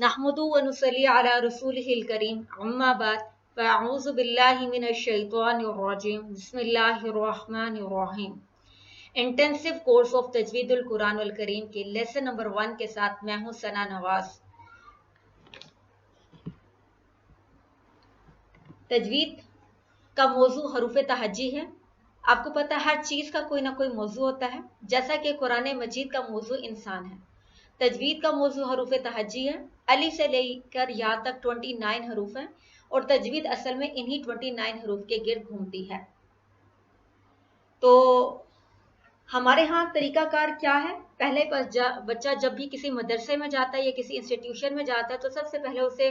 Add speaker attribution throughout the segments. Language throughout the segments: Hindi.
Speaker 1: नहमदु व नुसल्ली अला रसूलिहिल करीम अम्मा बाद फ़अऊज़ु बिल्लाहि मिनश शैतानिर रजीम बिस्मिल्लाहिर रहमानिर रहीम। इंटेंसिव कोर्स ऑफ तजवीदुल कुरानुल करीम के लेसन नंबर 1 के साथ मैं हूं सना नवाज। तजवीद का मौजू हरूफ तहज्जी है। आपको पता है हर चीज का कोई ना कोई मौजू होता है, जैसा कि कुरान मजीद का मौजू इंसान है। तजवीद का मौजू हरूफ तहज्जी है। अली से लेकर या तक 29 हरूफ हैं और तजवीद असल में इन्हीं 29 हरूफ के गिर्द घूमती है। तो हमारे यहाँ तरीकाकार क्या है? पहले बच्चा जब भी किसी मदरसे में जाता है या किसी इंस्टीट्यूशन में जाता है तो सबसे पहले उसे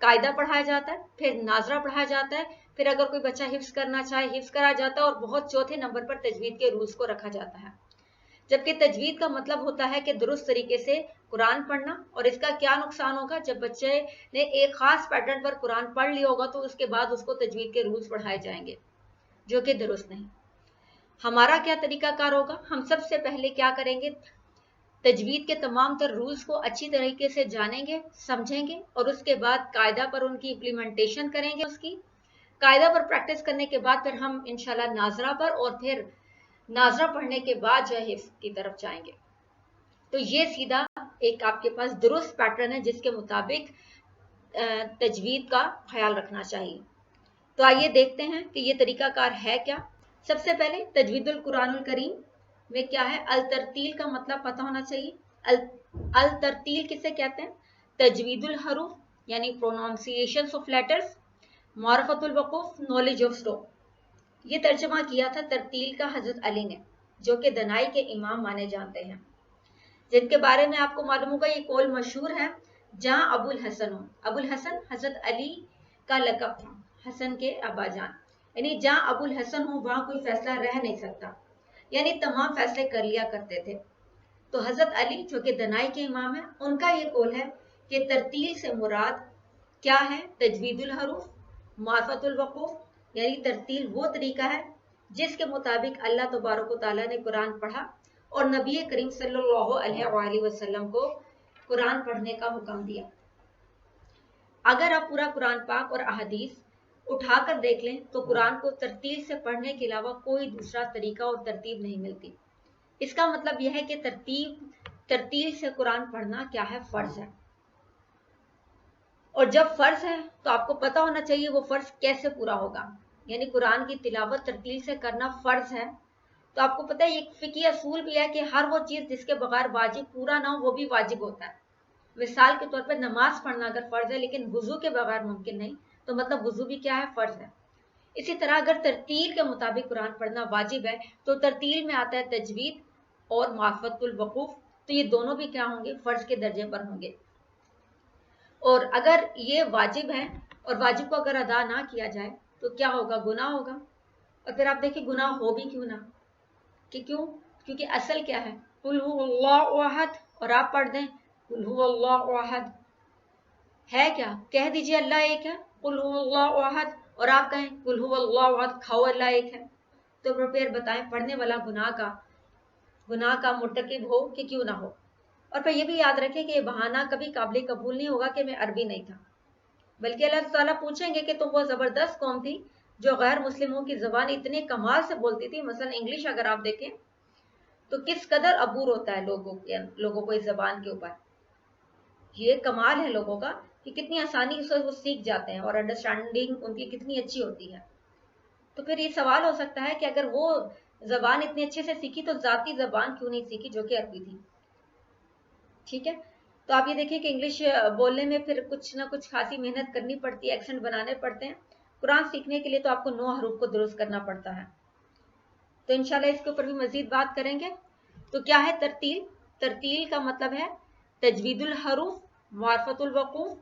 Speaker 1: कायदा पढ़ाया जाता है, फिर नाजरा पढ़ाया जाता है, फिर अगर कोई बच्चा हिफ्ज करना चाहे हिफ्ज कराया जाता है और बहुत चौथे नंबर पर तजवीद के रूल्स को रखा जाता है। जबकि तजवीद का मतलब होता है कि दुरुस्त तरीके से कुरान पढ़ना। और इसका क्या नुकसान होगा? जब बच्चे ने एक खास पैटर्न पर कुरान पढ़ लिया होगा तो उसके बाद उसको तजवीद के रूल्स पढ़ाए जाएंगे, जो कि दुरुस्त नहीं। हमारा क्या तरीकाकार होगा? हम सबसे पहले क्या करेंगे? तजवीद के तमाम तर रूल्स को अच्छी तरीके से जानेंगे, समझेंगे और उसके बाद कायदा पर उनकी इम्प्लीमेंटेशन करेंगे। उसकी कायदा पर प्रैक्टिस करने के बाद फिर हम इंशाल्लाह नाजरा पर और फिर नाजरा पढ़ने के बाद जो है हिफ्ज की तरफ जाएंगे। तो ये सीधा एक आपके पास दुरुस्त पैटर्न है जिसके मुताबिक तजवीद का ख्याल रखना चाहिए। तो आइए देखते हैं कि ये तरीकाकार है क्या। सबसे पहले तजवीदुल कुरानुल करीम में क्या है? अल तरतील का मतलब पता होना चाहिए। अल तरतील किसे कहते हैं? तजवीदुल हरूफ यानी प्रोनाउंसिएशंस ऑफ लेटर्स, मारफतुल वकूफ नॉलेज ऑफ स्ट्रोक। ये तर्जमा किया था तरतील का हजरत अली ने, जो कि दनाई के इमाम माने जाते हैं, जिनके बारे में आपको मालूम होगा ये कौल मशहूर है, जहां अबुल हसन हो। अबुल हसन हजरत अली का लकब था, हसन के अब्बाजान, यानी जहां अबुल हसन हो वहां कोई फैसला रह नहीं सकता, यानी तमाम फैसले कर लिया करते थे। तो हजरत अली जो कि दनाई के इमाम है, उनका ये कौल है कि तरतील से मुराद क्या है? तजवीदुल हरूफ, मारफतुल वकूफ, यानी तरतील वो तरीका है जिसके मुताबिक अल्लाह तबारक व तआला ने कुरान पढ़ा और नबी करीम सल्लल्लाहु अलैहि वसल्लम को कुरान पढ़ने का हुक्म दिया। अगर आप पूरा कुरान पाक और अहदीस उठाकर देख लें तो कुरान को तरतील से पढ़ने के अलावा कोई दूसरा तरीका और तरतीब नहीं मिलती। इसका मतलब यह है कि तरतील से कुरान पढ़ना क्या है? फर्ज है। और जब फर्ज है तो आपको पता होना चाहिए वो फर्ज कैसे पूरा होगा। यानी कुरान की तिलावत तरतील से करना फर्ज है तो आपको पता है एक फिकी असूल भी है कि हर वो चीज जिसके बगैर वाजिब पूरा ना हो वो भी वाजिब होता है। मिसाल के तौर पर नमाज पढ़ना अगर फर्ज है लेकिन वुजू के बगैर मुमकिन नहीं, तो मतलब वुजू भी क्या है? फर्ज है। इसी तरह अगर तरतील के मुताबिक कुरान पढ़ना वाजिब है तो तरतील में आता है तजवीद और मारफतुल वकूफ, तो ये दोनों भी क्या होंगे? फर्ज के दर्जे पर होंगे। और अगर ये वाजिब है और वाजिब को अगर अदा ना किया जाए तो क्या होगा? गुनाह होगा। और फिर आप देखिए गुनाह हो भी क्यों ना, कि क्यों? क्योंकि असल क्या है? कुल हुवल्लाहु अहद, और आप पढ़ दें कुल हुवल्लाहु अहद। है क्या? कह दीजिए अल्लाह एक है, कुल हुवल्लाहु अहद, और आप कहें कुल हुवल्लाहु अहद, खाओ अल्लाह एक है। तो फिर बताएं पढ़ने वाला गुनाह का मुर्तकिब हो कि क्यों ना हो। और फिर ये भी याद रखें कि ये बहाना कभी काबिल कबूल नहीं होगा कि मैं अरबी नहीं था, बल्कि अल्लाह ताला पूछेंगे कि तुम वो जबरदस्त कौम थी जो गैर मुस्लिमों की जबान इतने कमाल से बोलती थी। मसलन इंग्लिश अगर आप देखें तो किस कदर अबूर होता है लोगों को इस जबान के ऊपर। ये कमाल है लोगों का कि कितनी आसानी से वो सीख जाते हैं और अंडरस्टैंडिंग उनकी कितनी अच्छी होती है। तो फिर ये सवाल हो सकता है कि अगर वो जबान इतनी अच्छे से सीखी तो जाती जबान क्यों नहीं सीखी जो कि अरबी थी। ठीक है, तो आप ये देखिए कि इंग्लिश बोलने में फिर कुछ ना कुछ खासी मेहनत करनी पड़ती है, एक्सेंट बनाने पड़ते हैं। कुरान सीखने के लिए तो आपको 9 हरूफ को दुरुस्त करना पड़ता है। तो इंशाल्लाह इसके ऊपर भी मजीद बात करेंगे। तो क्या है तरतील? तरतील का मतलब है तजवीदुल हरूफ, मारफतुल वकूफ।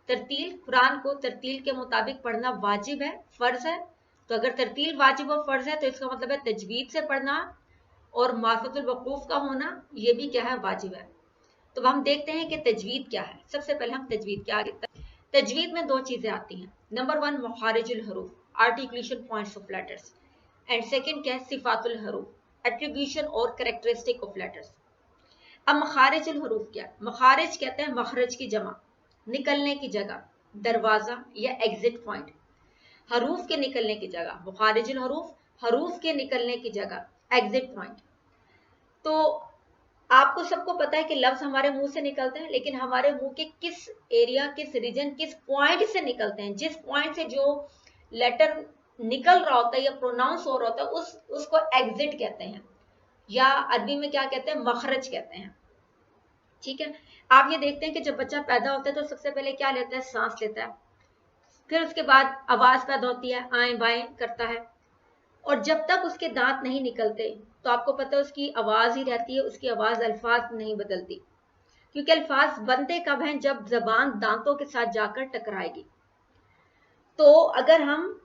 Speaker 1: तरतील, कुरान को तरतील के मुताबिक पढ़ना वाजिब है, फर्ज है। तो अगर तरतील वाजिब और फर्ज है तो इसका मतलब है तजवीद से पढ़ना और मारफतुल वकूफ का होना ये भी क्या है? वाजिब है। तो हम देखते हैं कि तजवीद क्या है। सबसे पहले हम तजवीद क्या आगे तजवीद में 2 चीजें आती हैं। नंबर 1 मखारिजुल हरूफ, articulation points of letters, and second क्या है? सिफातुल हरूफ, एट्रीब्यूशन और कैरेक्टरिस्टिक ऑफ लेटर्स। अब मखारिजुल हरूफ क्या? मखारिज कहते हैं मखरज की जमा, निकलने की जगह, दरवाजा या एग्जिट पॉइंट। हरूफ के निकलने की जगह मुखारिजुल हरूफ, हरूफ के निकलने की जगह एग्जिट पॉइंट। तो आपको सबको पता है कि लफ्ज हमारे मुंह से निकलते हैं, लेकिन हमारे मुंह के किस एरिया, किस रीजन, किस पॉइंट से निकलते हैं, जिस पॉइंट से जो लेटर निकल रहा होता है या प्रोनाउंस हो रहा होता है उसको एग्जिट कहते हैं, या अरबी में क्या कहते हैं, मखरज कहते हैं। ठीक है, आप ये देखते हैं कि जब बच्चा पैदा होता है तो सबसे पहले क्या लेता है, सांस लेता है, फिर उसके बाद आवाज पैदा होती है, आएं बाएं करता है, और जब तक उसके दांत नहीं निकलते तो आपको पता है उसकी आवाज ही रहती है, उसकी आवाज, अल्फाज नहीं बदलती, क्योंकि अल्फाज बनते कब हैं, जब जबान दांतों के साथ जाकर टकराएगी। तो अगर हम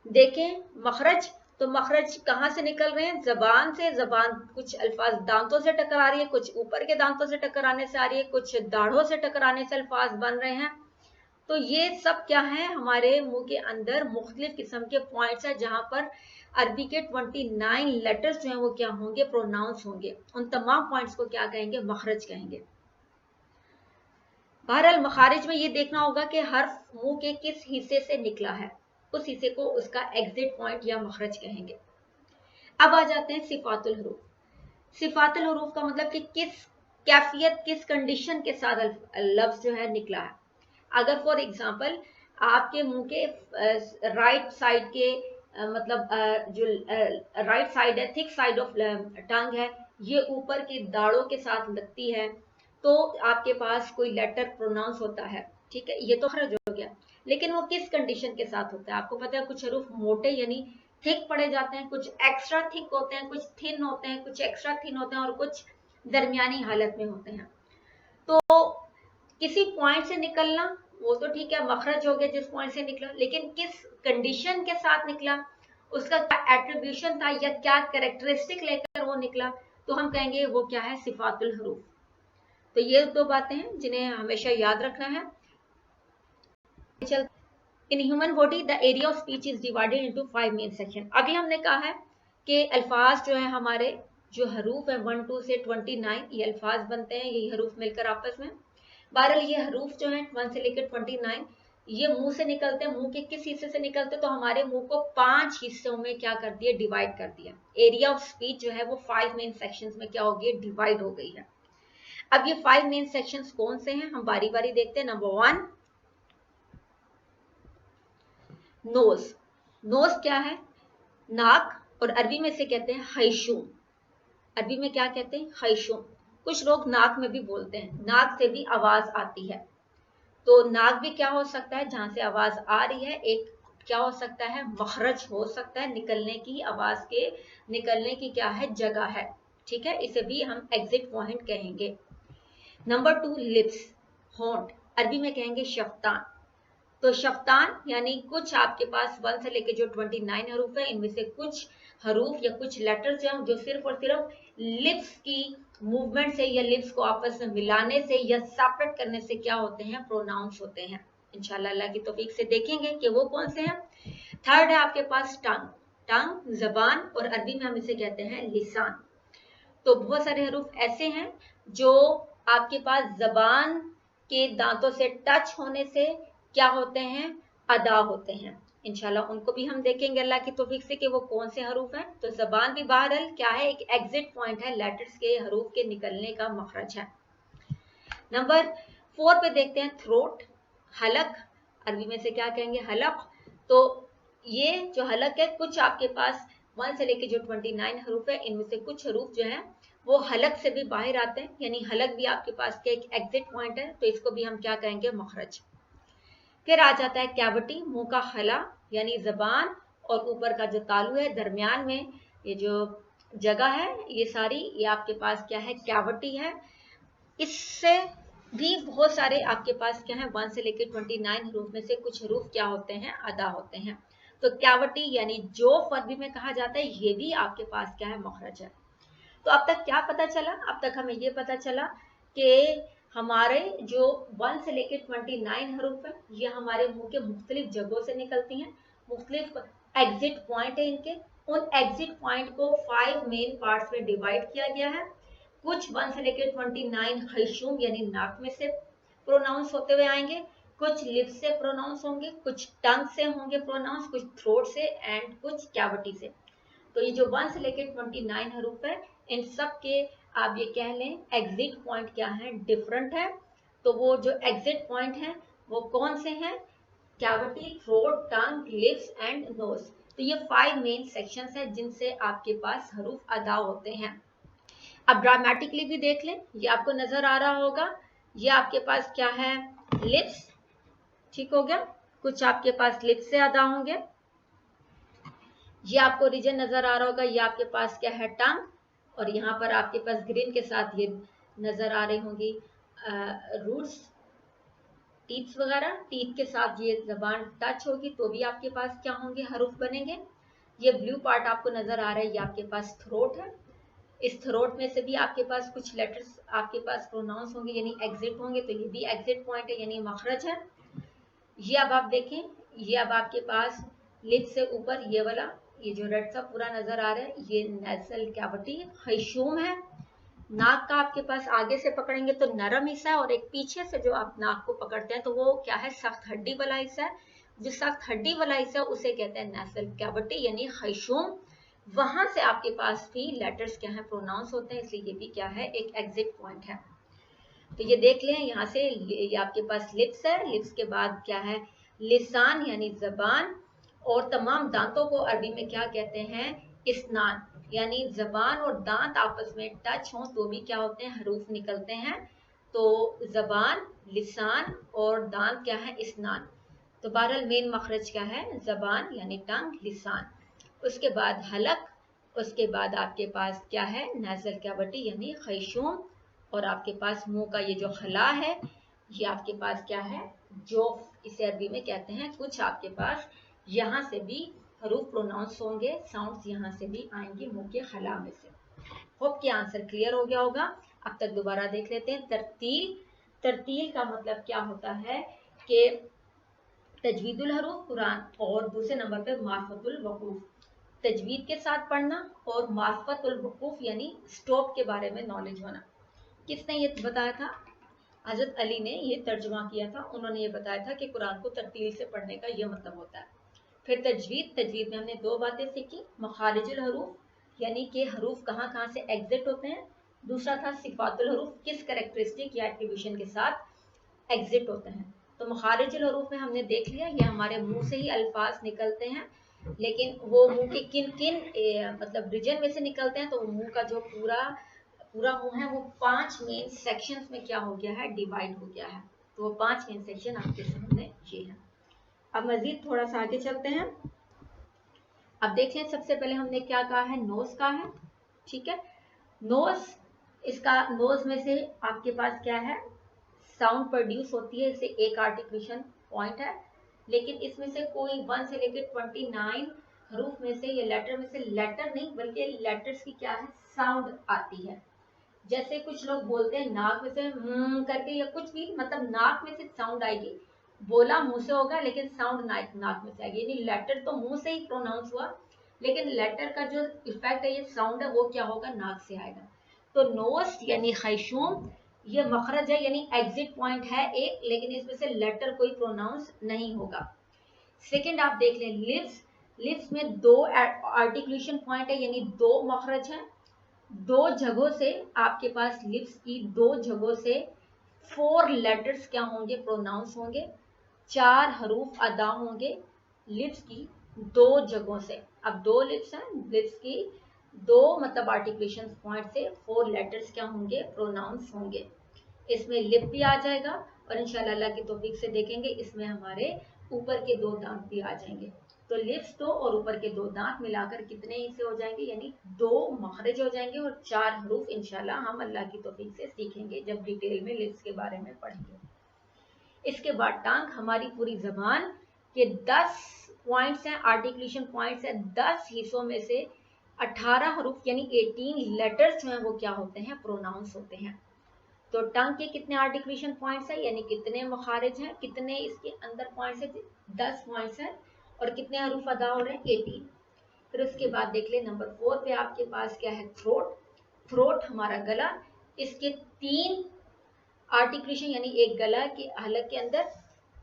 Speaker 1: देखें मखरज, तो मखरज कहाँ से निकल रहे हैं, जबान से। जबान, कुछ अल्फाज दांतों से टकरा रही है, कुछ ऊपर के दांतों से टकराने से आ रही है, कुछ दाढ़ों से टकराने से अल्फाज बन रहे हैं। तो ये सब क्या है, हमारे मुंह के अंदर मुख्तलिफ किस्म के पॉइंट्स हैं, जहां पर अरबी के 29 लेटर्स जो हैं वो क्या होंगे, प्रोनाउंस होंगे। उन तमाम पॉइंट्स को क्या कहेंगे, मखरज कहेंगे। बहरहाल मखारिज में ये देखना होगा कि हर्फ मुंह के किस हिस्से से निकला है, उस हिस्से को उसका एग्जिट पॉइंट या मखरज कहेंगे। अब आ जाते हैं सिफातुल हरूफ। सिफातुल हरूफ का मतलब कि किस कैफियत, किस कंडीशन के साथ लफ्ज जो है निकला है। अगर फॉर एग्जाम्पल आपके मुंह के राइट साइड के मतलब जो राइट साइड है, थिक साइड ऑफ टंग है, ये ऊपर की दाढ़ों के साथ लगती है, तो आपके पास कोई लेटर प्रोनाउंस होता है। ठीक है, ये तो खरज हो गया, लेकिन वो किस कंडीशन के साथ होता है। आपको पता है कुछ हरूफ मोटे यानी थिक पड़े जाते हैं, कुछ एक्स्ट्रा थिक होते हैं, कुछ थिन होते हैं, कुछ एक्स्ट्रा थिन होते हैं, और कुछ दरमियानी हालत में होते हैं। तो किसी पॉइंट से निकलना वो तो ठीक है, मखरज हो गया जिस पॉइंट से निकला, लेकिन किस कंडीशन के साथ निकला, उसका क्या एट्रीब्यूशन था या क्या कैरेक्टरिस्टिक लेकर वो निकला, तो हम कहेंगे वो क्या है, सिफातुल हरूफ। तो ये दो बातें हैं जिन्हें हमेशा याद रखना है। In human body the area of speech is divided into 5 main section. अभी हमने कहा है कि अल्फाज जो है हमारे, जो हरूफ है 1 2 से 29, ये अल्फाज बनते हैं, यही हरूफ मिलकर आपस में। बहरहाल ये हरूफ जो है 1 से लेकर 29 ये मुंह से निकलते हैं। मुंह के किस हिस्से से निकलते हैं, तो हमारे मुंह को 5 हिस्सों में क्या कर दिया, डिवाइड कर दिया। एरिया ऑफ स्पीच जो है वो 5 मेन सेक्शंस में क्या हो गई, डिवाइड हो गई है। अब ये 5 मेन सेक्शंस कौन से हैं, हम बारी बारी देखते हैं। Number 1, knows. नोज क्या है, नाक, और अरबी में से कहते हैं खैशूम। अरबी में क्या कहते हैं, खैशूम। कुछ लोग नाक में भी बोलते हैं, नाक से भी आवाज आती है। तो नाक भी क्या हो सकता है, जहां से आवाज आ रही है, एक क्या हो सकता है, मखरज हो सकता है, निकलने की, आवाज के निकलने की क्या है, जगह है। ठीक है, इसे भी हम एग्जिट पॉइंट कहेंगे। नंबर 2, लिप्स, होंठ। अरबी में कहेंगे शफ्तान। तो शफ्तान यानी कुछ आपके पास 1 से लेके जो 29 हरूफ है, इनमें से कुछ हरूफ या कुछ लेटर्स हैं जो सिर्फ और सिर्फ लिप्स की मूवमेंट से या लिप्स को आपस में मिलाने से या सेपरेट करने से क्या होते हैं, प्रोनाउंस होते हैं। इंशाल्लाह अल्लाह की तौफीक से देखेंगे कि वो कौन से हैं। थर्ड है आपके पास टंग। टंग जबान, और अरबी में हम इसे कहते हैं लिसान। तो बहुत सारे हरूफ ऐसे हैं जो आपके पास जबान के दांतों से टच होने से क्या होते हैं, अदा होते हैं। इंशाल्लाह उनको भी हम देखेंगे अल्लाह की तौफीक से कि वो कौन से हरूफ हैं। तो जबान भी बहरहाल क्या है, एक एग्जिट पॉइंट है, लेटर्स के, हरूफ के निकलने का मखरज है। नंबर 4 पे देखते हैं थ्रोट, हलक। अरबी में से क्या कहेंगे, हलक। तो ये जो हलक है, कुछ आपके पास 1 से लेके जो 29 हरूफ है, इनमें से कुछ हरूफ जो है वो हलक से भी बाहर आते हैं, यानी हलक भी आपके पास के एक एग्जिट पॉइंट है, तो इसको भी हम क्या कहेंगे, मखरज। फिर आ जाता है कैविटी, मुंह का खला, यानी जबान और ऊपर का जो तालू है, दरमियान में ये जो जगह है, ये सारी ये आपके पास क्या है, कैविटी है। इससे भी बहुत सारे आपके पास क्या है, 1 से लेकर 29 हरूफ में से कुछ हरूफ क्या होते हैं, अदा होते हैं। तो कैविटी यानी जोफ अरबी में कहा जाता है, ये भी आपके पास क्या है, मखरज है। तो अब तक क्या पता चला, अब तक हमें ये पता चला कि हमारे जो 1 से लेकर 29 हरूफ है, ये हमारे मुंह के मुख्तलिफ जगहों से निकलती हैं, मुख्तलिफ एग्जिट पॉइंट है इनके। उन एग्जिट पॉइंट को 5 मेन पार्ट्स में डिवाइड किया गया है। कुछ 1 से लेकर 29 खैशूम यानी नाक में से प्रोनाउंस होते हुए आएंगे, कुछ लिप्स से प्रोनाउंस होंगे, कुछ टंग से होंगे प्रोनाउंस, कुछ थ्रोट से एंड कुछ कैविटी से। तो ये जो 1 से लेकर 29 हरूफ है, इन सब के आप ये कह लें एग्जिट पॉइंट क्या है, डिफरेंट है। तो वो जो एग्जिट पॉइंट है वो कौन से हैं, cavity, throat, tongue, lips and nose. तो ये 5 मेन सेक्शंस है जिनसे आपके पास हरूफ अदा होते हैं। अब ग्रामेटिकली भी देख लें, ये आपको नजर आ रहा होगा, ये आपके पास क्या है, लिप्स, ठीक हो गया, कुछ आपके पास लिप्स से अदा होंगे। ये आपको रीजन नजर आ रहा होगा, ये आपके पास क्या है, टंग, और यहाँ पर आपके पास ग्रीन के साथ ये नजर आ रही होंगी रूट्स, टीथ वगैरह, टीथ के साथ ये जबान टच होगी तो भी आपके पास क्या होंगे, हरूफ बनेंगे। ये ब्लू पार्ट आपको नजर आ रहा है, ये आपके पास थ्रोट है। इस थ्रोट में से भी आपके पास कुछ लेटर्स आपके पास प्रोनाउंस होंगे यानी एग्जिट होंगे, तो ये भी एग्जिट पॉइंट है यानी मखरज है। ये अब आप देखें, ये अब आपके पास लिप्स से ऊपर ये वाला, ये जो रेड सा पूरा नजर आ रहा है, ये नेसल कैविटी खैशूम है। नाक का आपके पास आगे से पकड़ेंगे तो नरम हिस्सा है, और एक पीछे से जो आप नाक को पकड़ते हैं तो वो क्या है, सख्त हड्डी वाला हिस्सा है। जो सख्त हड्डी वाला हिस्सा है उसे कहते हैं नेसल कैविटी यानी खैशूम। वहां से आपके पास भी लेटर्स क्या है, प्रोनाउंस होते हैं, इसलिए ये भी क्या है, एक एग्जिट पॉइंट है। तो ये देख लें, यहाँ से ये आपके पास लिप्स है, लिप्स के बाद क्या है, लिसान यानी जबान, और तमाम दांतों को अरबी में क्या कहते हैं, इस्नान, यानी जबान और दांत आपस में टच हों तो भी क्या होते हैं, हरूफ निकलते हैं। तो जबान, लिसान और दांत क्या है, इस्नान। तो बहरहाल मेन मखरज क्या है, जबान यानी टंग, लिसान, उसके बाद हलक, उसके बाद आपके पास क्या है, नेज़ल कैविटी यानी खैशूम, और आपके पास मुंह का ये जो खला है, ये आपके पास क्या है, जोफ, इसे अरबी में कहते हैं। कुछ आपके पास यहाँ से भी हरूफ प्रोनाउंस होंगे, साउंड्स यहाँ से भी आएंगे मुंह के खला में से। होप कि आंसर क्लियर हो गया होगा। अब तक दोबारा देख लेते हैं। तरतील, तरतील का मतलब क्या होता है कि तजवीदुल हरूफ कुरान, और दूसरे नंबर पे मार्फतुल वकूफ, तजवीद के साथ पढ़ना, और मार्फतुल वकूफ यानी स्टॉप के बारे में नॉलेज होना। किसने ये बताया था, हजरत अली ने ये तर्जुमा किया था, उन्होंने ये बताया था कि कुरान को तरतील से पढ़ने का ये मतलब होता है। फिर तजवीद, तजवीद में हमने 2 बातें सीखी, मखारिजुल हरूफ यानी कि हरूफ कहाँ कहाँ से एग्जिट होते हैं, दूसरा था सिफातुल हरूफ, किस कैरेक्टरिस्टिक या एट्रीब्यूशन के साथ एग्जिट होते हैं। तो मखारिजुल हरूफ में हमने देख लिया, ये हमारे मुंह से ही अल्फाज निकलते हैं, लेकिन वो मुंह के किन किन मतलब रीजन में से निकलते हैं। तो मुंह का जो पूरा मुंह है वो 5 मेन सेक्शंस में क्या हो गया है, डिवाइड हो गया है। तो वो 5 मेन सेक्शन आपके सामने ये है। अब मजीद थोड़ा सा आगे चलते हैं। अब देख लें, सबसे पहले हमने क्या कहा है, नोज का है, ठीक है। नोज, इसका नोज में से आपके पास क्या है, साउंड प्रोड्यूस होती है, इससे एक आर्टिकुलेशन पॉइंट है, लेकिन इसमें से कोई 1 से लेकर 29 हरूफ में से, ये लेटर में से, लेटर नहीं बल्कि लेटर्स की क्या है, साउंड आती है। जैसे कुछ लोग बोलते हैं नाक में से करके, या कुछ भी, मतलब नाक में से साउंड आएगी, बोला मुंह से होगा लेकिन साउंड नाक में से आएगी, यानी लेटर तो मुंह से ही प्रोनाउंस हुआ, लेकिन लेटर का जो इफेक्ट है, ये साउंड है, वो क्या होगा, नाक से आएगा। तो नोज यानी खैशूम, ये मखरज है यानी एग्जिट पॉइंट है एक, लेकिन इसमें से लेटर कोई प्रोनाउंस नहीं होगा। सेकंड आप देख लें, लिप्स, लिप्स में 2 आर्टिकुलेशन पॉइंट है यानी 2 मखरज है। 2 जगहों से आपके पास, लिप्स की 2 जगहों से 4 लेटर्स क्या होंगे, प्रोनाउंस होंगे, 4 हरूफ अदा होंगे लिप्स की 2 जगहों से। अब 2 लिप्स हैं, लिप्स की 2 मतलब आर्टिकुलेशन पॉइंट से 4 लेटर्स क्या होंगे, प्रोनाउंस होंगे। इसमें लिप भी आ जाएगा, और इंशाल्लाह अल्लाह की तौफीक से देखेंगे इसमें हमारे ऊपर के 2 दांत भी आ जाएंगे। तो लिप्स 2 और ऊपर के 2 दांत मिलाकर कितने हिस्से हो जाएंगे, यानी 2 मखरज हो जाएंगे, और 4 हरूफ इंशाल्लाह हम अल्लाह की तौफीक से सीखेंगे जब डिटेल में लिप्स के बारे में पढ़ेंगे। इसके बाद टांग, हमारी पूरी जबान के 10 पॉइंट्स हैं, आर्टिकुलेशन पॉइंट्स हैं। 10 हिस्सों में से 18 हरूफ यानी 18 लेटर्स जो हैं वो क्या होते हैं, प्रोनाउंस होते हैं। तो टंग के कितने आर्टिकुलेशन पॉइंट्स है, यानी कितने मखारिज हैं, कितने इसके अंदर पॉइंट्स है, 10 पॉइंट्स हैं, और कितने हरूफ अदा हो रहे हैं, 18। फिर उसके बाद देख ले नंबर 4 पे आपके पास क्या है, थ्रोट। थ्रोट हमारा गला, इसके 3 आर्टिकुलेशन यानी एक गला की हलक के अंदर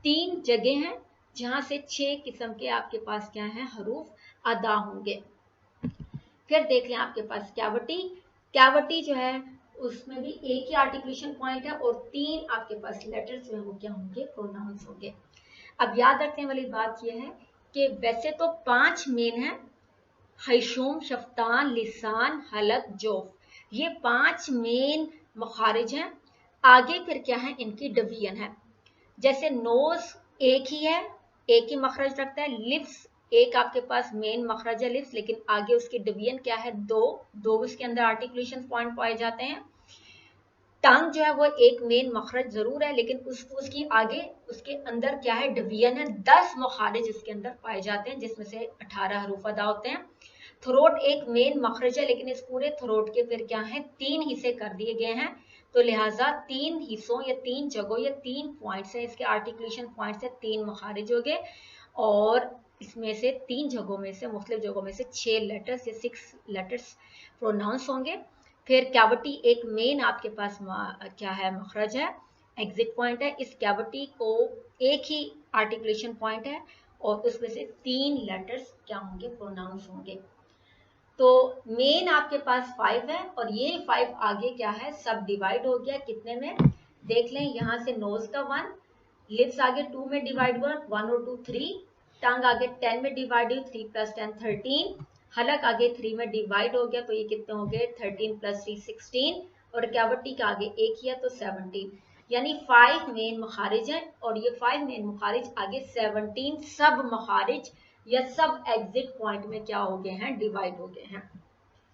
Speaker 1: 3 जगह हैं जहां से 6 किस्म के आपके पास क्या है हरूफ अदा होंगे। फिर देख लें आपके पास कैविटी। कैविटी जो है उसमें भी एक ही आर्टिकुलेशन पॉइंट है और 3 आपके पास लेटर्स जो है वो क्या होंगे प्रोनाउंस होंगे। अब याद रखने वाली बात यह है कि वैसे तो 5 मेन है, हैशूम, शफ्तान, लिसान, हलक, जोफ, ये 5 मेन मखारिज हैं। आगे फिर क्या है इनकी डिवीजन है। जैसे नोज एक ही है, एक ही मखरज रखता है। लिप्स एक आपके पास मेन मखरज है लिप्स, लेकिन आगे उसकी डिवीजन क्या है दो उसके अंदर आर्टिकुलेशन पॉइंट पाए जाते हैं। टंग जो है वो एक मेन मखरज जरूर है, लेकिन उसकी आगे उसके अंदर क्या है डिवीजन है। 10 मखारिज इसके अंदर पाए जाते हैं जिसमें से 18 हरूफ अदा होते हैं। थ्रोट एक मेन मखरज है, लेकिन इस पूरे थ्रोट के फिर क्या है 3 हिस्से कर दिए गए हैं, तो लिहाजा 3 हिस्सों या 3 जगहों या 3 पॉइंट्स है इसके आर्टिकुलेशन पॉइंट से 3 मखारिज हो गए, और इसमें से 3 जगहों में से मुख्तलिफ जगहों में से 6 लेटर्स या 6 लेटर्स प्रोनाउंस होंगे। फिर कैविटी एक मेन आपके पास क्या है मखरज है, एग्जिट पॉइंट है। इस कैविटी को एक ही आर्टिकुलेशन पॉइंट है और उसमें से 3 लेटर्स क्या होंगे प्रोनाउंस होंगे। तो मेन आपके पास 5 है और ये 5 आगे क्या है सब डिवाइड हो गया कितने में देख लें। यहां से नोज का 1, लिप्स आगे 2 में डिवाइड हुआ 1 और 2 3, टंग आगे 10 में डिवाइड हुई 3 + 10 13, हलक आगे 3 में डिवाइड हो गया तो ये कितने हो गए 13 + 3 16, और कैविटी का आगे एक ही है तो 17, यानी 5 मेन मखारिज हैं और ये 5 मेन मखारिज आगे 17 सब मखारिज या सब एग्जिट पॉइंट में क्या हो गए हैं डिवाइड हो गए हैं।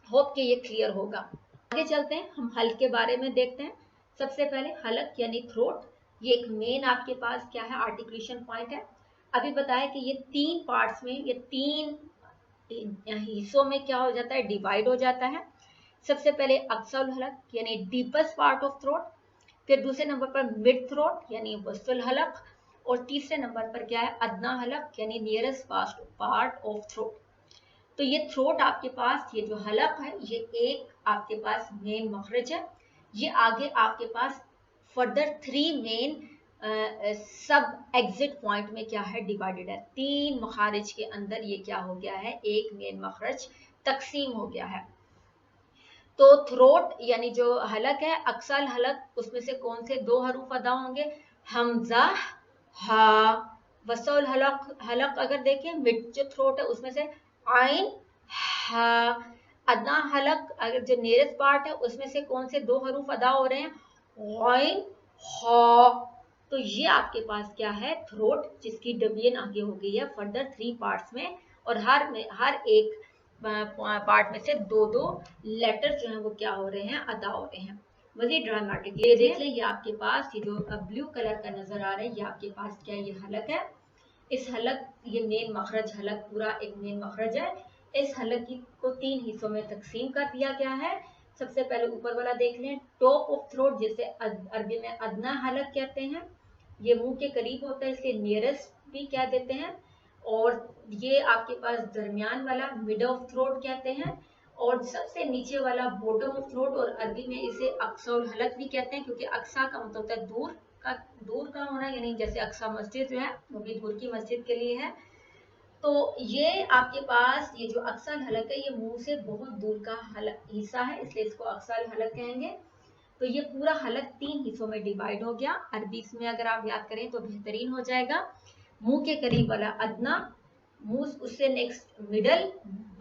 Speaker 1: होप कि ये क्लियर होगा। आगे चलते हैं, हम हलक के बारे में देखते हैं। सबसे पहले हलक यानी थ्रोट, ये एक मेन आपके पास क्या है आर्टिकुलेशन पॉइंट है। अभी बताया कि ये 3 पार्ट्स में या 3 हिस्सों में क्या हो जाता है डिवाइड हो जाता है। सबसे पहले अक्सल हलक यानी डीपेस्ट पार्ट ऑफ थ्रोट, फिर दूसरे नंबर पर मिड थ्रोट यानी वस्तुल हलक, और तीसरे नंबर पर क्या है अदना हलक यानी नियरेस्ट पार्ट ऑफ थ्रोट। तो ये थ्रोट आपके पास ये जो हलक है ये एक आपके पास मेन मखरज है, ये आगे आपके पास फर्दर 3 मेन सब एग्जिट पॉइंट में क्या है डिवाइडेड है। 3 मखारिज के अंदर ये क्या हो गया है एक मेन मखरज तकसीम हो गया है। तो थ्रोट यानी जो हलक है अक्सल हलक उसमें से कौन से 2 हरूफ अदा होंगे, हमजा हा। वसल हलक हलक अगर देखें मिड जो थ्रोट है उसमें से आइन हा। अदना हलक अगर जो नियरेस्ट पार्ट है उसमें से कौन से 2 हरूफ अदा हो रहे हैं आइन हा। तो ये आपके पास क्या है थ्रोट जिसकी डिवीजन आगे हो गई है फर्दर 3 पार्ट्स में, और हर एक पार्ट में से 2-2 लेटर जो है वो क्या हो रहे हैं अदा हो रहे हैं। मजीद ड्रामेटिक ये देख लें, ये आपके पास ये जो ब्लू कलर का नजर आ रहा है ये आपके पास क्या है ये हलक है। इस हलक ये मेन मखरज हलक पूरा एक मेन मखरज है। इस हलक को 3 हिस्सों में तकसीम कर दिया गया है। सबसे पहले ऊपर वाला देख लें टॉप ऑफ थ्रोट जिसे अरबी में अदना हलक कहते हैं, ये मुंह के करीब होता है इसलिए नियरेस्ट भी कह देते हैं, और ये आपके पास दरमियान वाला मिड ऑफ थ्रोट कहते हैं, और सबसे नीचे वाला बॉटम ऑफ थ्रोट, और अरबी में इसे अक्सा हलक भी कहते हैं क्योंकि अक्सा का मतलब होता है दूर का होना, यानी जैसे अक्सा मस्जिद जो है वो भी दूर की मस्जिद के लिए है। तो ये आपके पास ये जो अक्सल हलक है ये मुंह से बहुत दूर का हिस्सा है इसलिए इसको अक्सल हलक कहेंगे। तो ये पूरा हलक 3 हिस्सों में डिवाइड हो गया। अरबी में अगर आप याद करें तो बेहतरीन हो जाएगा। मुंह के करीब वाला अदना, मुंह उससे नेक्स्ट मिडल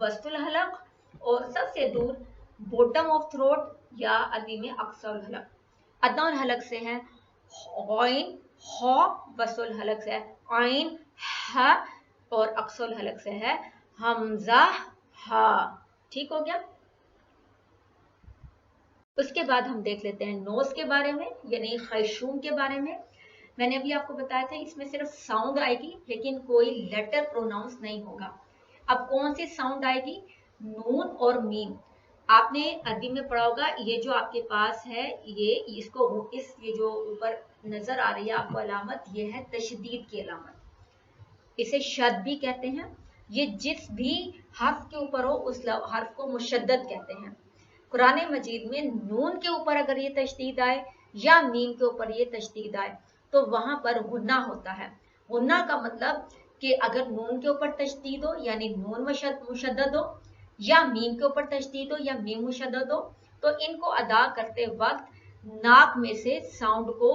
Speaker 1: वस्तुल हलक, और सबसे दूर बॉटम ऑफ थ्रोट या अरबी में अक्सल हलक। अदना और हलक से है आइन हा, वस्तुल हलक से है आइन हा, और अक्सल हलक से है हमजा हा। ठीक हो गया। उसके बाद हम देख लेते हैं नोज के बारे में यानी खैशूम के बारे में। मैंने अभी आपको बताया था इसमें सिर्फ साउंड आएगी लेकिन कोई लेटर प्रोनाउंस नहीं होगा। अब कौन सी साउंड आएगी, नून और मीम। आपने अरबी में पढ़ा होगा ये जो आपके पास है ये इसको ये जो ऊपर नजर आ रही है आपको अलामत ये है तशदीद की अलामत, इसे शद भी कहते हैं। ये जिस भी हर्फ के ऊपर हो उस हर्फ को मुशद्दद कहते हैं। कुरान मजीद में नून के ऊपर अगर ये तशदीद आए या मीम के ऊपर ये तशदीद आए तो वहां पर गुन्ना होता है। गुन्ना का मतलब कि अगर नून के ऊपर तशदीद हो यानी नून मुशद्दद हो, या मीम के ऊपर तशदीद हो या मीम मुशद्दद हो, तो इनको अदा करते वक्त नाक में से साउंड को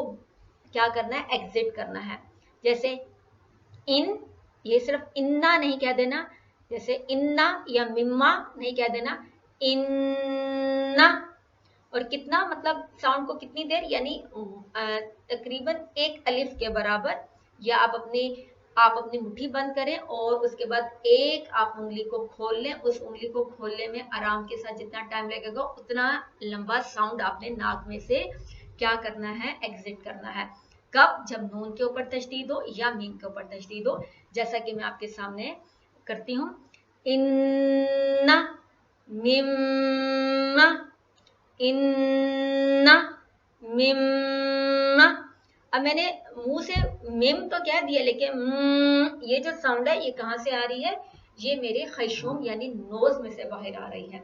Speaker 1: क्या करना है, एग्जिट करना है। जैसे इन, ये सिर्फ इन्ना नहीं कह देना, जैसे इन्ना या मिम्मा नहीं कह देना, इन्ना। और कितना मतलब साउंड को कितनी देर, यानी तकरीबन एक अलिफ के बराबर, या आप अपनी मुट्ठी बंद करें और उसके बाद एक आप उंगली को खोल लें। उस उंगली को खोलने में आराम के साथ जितना टाइम लगेगा उतना लंबा साउंड आपने नाक में से क्या करना है, एग्जिट करना है। कब? जब नून के ऊपर तशदीद हो या मीम के ऊपर तशदीद हो, जैसा कि मैं आपके सामने करती हूँ। इन्ना, मिम्मा, इन्ना, मिम्मा। अब मैंने मुंह से मिम तो कह दिया, लेकिन ये जो साउंड है ये कहाँ से आ रही है, ये मेरे खैशूम यानी नोज में से बाहर आ रही है।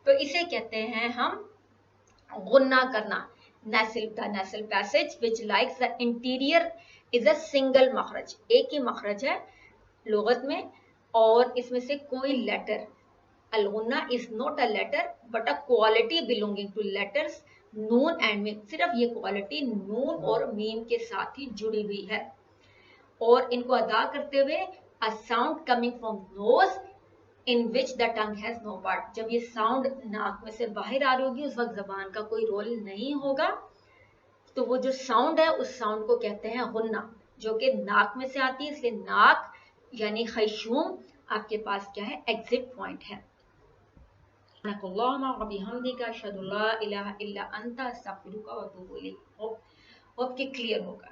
Speaker 1: तो इसे कहते हैं हम गुन्ना करना। the nasal passage which likes the interior is a single मखरज, एक ही मखरज है लुगत में, और इसमें से कोई लेटर, अल-गुन्ना is not a letter but a quality belonging to letters नून एंड मीम। सिर्फ ये क्वालिटी नून और मीम के साथ ही जुड़ी हुई है, और इनको अदा करते हुए a sound coming from nose in which the tongue has no part. जब ये साउंड नाक में से बाहर आ रही होगी उस वक्त जबान का कोई रोल नहीं होगा, तो वो जो साउंड है उस साउंड को कहते हैं गुन्ना, जो कि नाक में से आती है। इसलिए नाक यानी खैशूम आपके पास क्या है, एग्जिट पॉइंट है। होप कि क्लियर होगा।